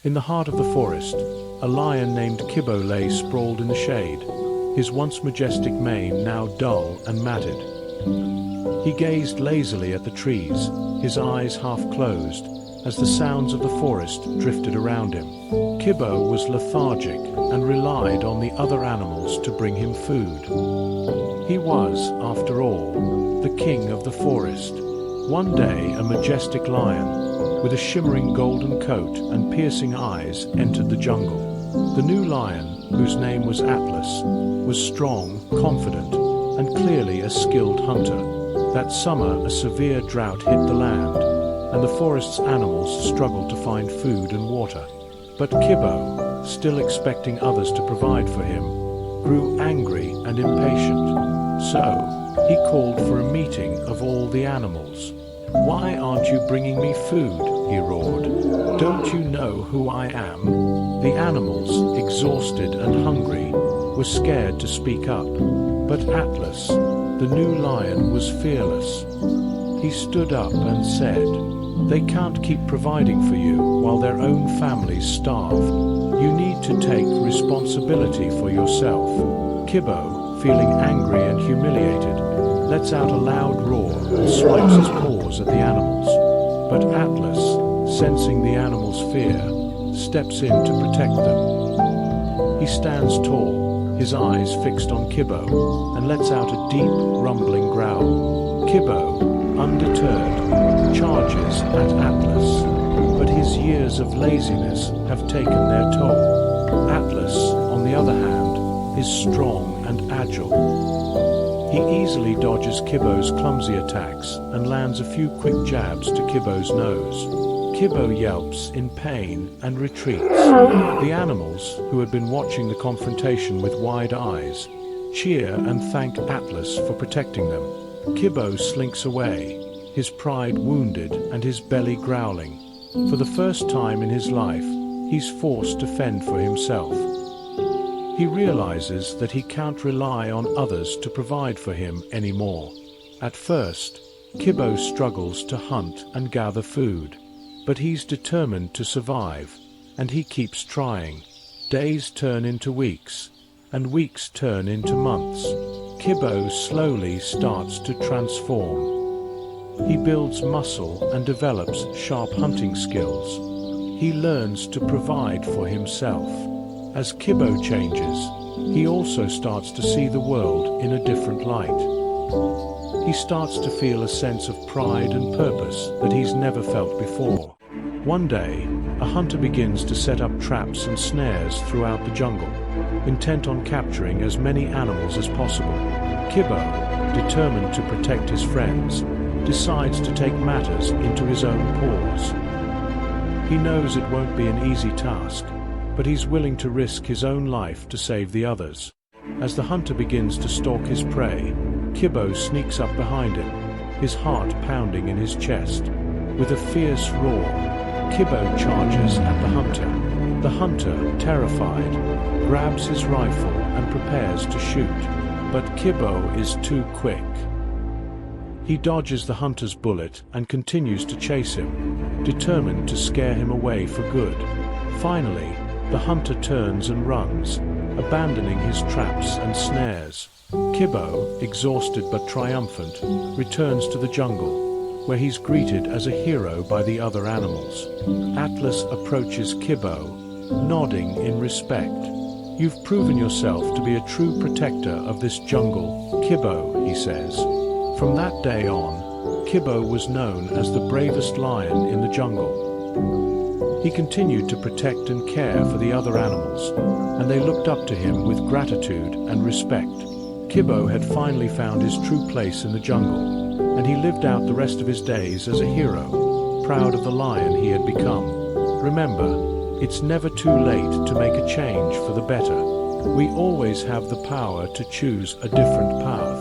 In the heart of the forest, a lion named Kibbo lay sprawled in the shade, his once majestic mane now dull and matted. He gazed lazily at the trees, his eyes half closed, as the sounds of the forest drifted around him. Kibbo was lethargic and relied on the other animals to bring him food. He was, after all, the king of the forest. One day, a majestic lion, with a shimmering golden coat and piercing eyes, entered the jungle. The new lion, whose name was Atlas, was strong, confident, and clearly a skilled hunter. That summer, a severe drought hit the land, and the forest's animals struggled to find food and water. But Kibbo, still expecting others to provide for him, grew angry and impatient. So, he called for a meeting of all the animals. "Why aren't you bringing me food?" he roared. "Don't you know who I am?" The animals, exhausted and hungry, were scared to speak up. But Atlas, the new lion, was fearless. He stood up and said, "They can't keep providing for you while their own families starve. You need to take responsibility for yourself." Kibbo, feeling angry and humiliated, lets out a loud roar and swipes his paws at the animals. But Atlas, sensing the animals' fear, steps in to protect them. He stands tall, his eyes fixed on Kibbo, and lets out a deep, rumbling growl. Kibbo, undeterred, charges at Atlas, but his years of laziness have taken their toll. Atlas, on the other hand, is strong and agile. He easily dodges Kibbo's clumsy attacks and lands a few quick jabs to Kibbo's nose. Kibbo yelps in pain and retreats. The animals, who had been watching the confrontation with wide eyes, cheer and thank Atlas for protecting them. Kibbo slinks away, his pride wounded and his belly growling. For the first time in his life, he's forced to fend for himself. He realizes that he can't rely on others to provide for him anymore. At first, Kibbo struggles to hunt and gather food. But he's determined to survive, and he keeps trying. Days turn into weeks, and weeks turn into months. Kibbo slowly starts to transform. He builds muscle and develops sharp hunting skills. He learns to provide for himself. As Kibbo changes, he also starts to see the world in a different light. He starts to feel a sense of pride and purpose that he's never felt before. One day, a hunter begins to set up traps and snares throughout the jungle, intent on capturing as many animals as possible. Kibbo, determined to protect his friends, decides to take matters into his own paws. He knows it won't be an easy task, but he's willing to risk his own life to save the others. As the hunter begins to stalk his prey, Kibbo sneaks up behind him, his heart pounding in his chest. With a fierce roar, Kibbo charges at the hunter. The hunter, terrified, grabs his rifle and prepares to shoot. But Kibbo is too quick. He dodges the hunter's bullet and continues to chase him, determined to scare him away for good. Finally, the hunter turns and runs, abandoning his traps and snares. Kibbo, exhausted but triumphant, returns to the jungle, where he's greeted as a hero by the other animals. Atlas approaches Kibbo, nodding in respect. "You've proven yourself to be a true protector of this jungle, Kibbo," he says. From that day on, Kibbo was known as the bravest lion in the jungle. He continued to protect and care for the other animals, and they looked up to him with gratitude and respect. Kibbo had finally found his true place in the jungle, and he lived out the rest of his days as a hero, proud of the lion he had become. Remember, it's never too late to make a change for the better. We always have the power to choose a different path.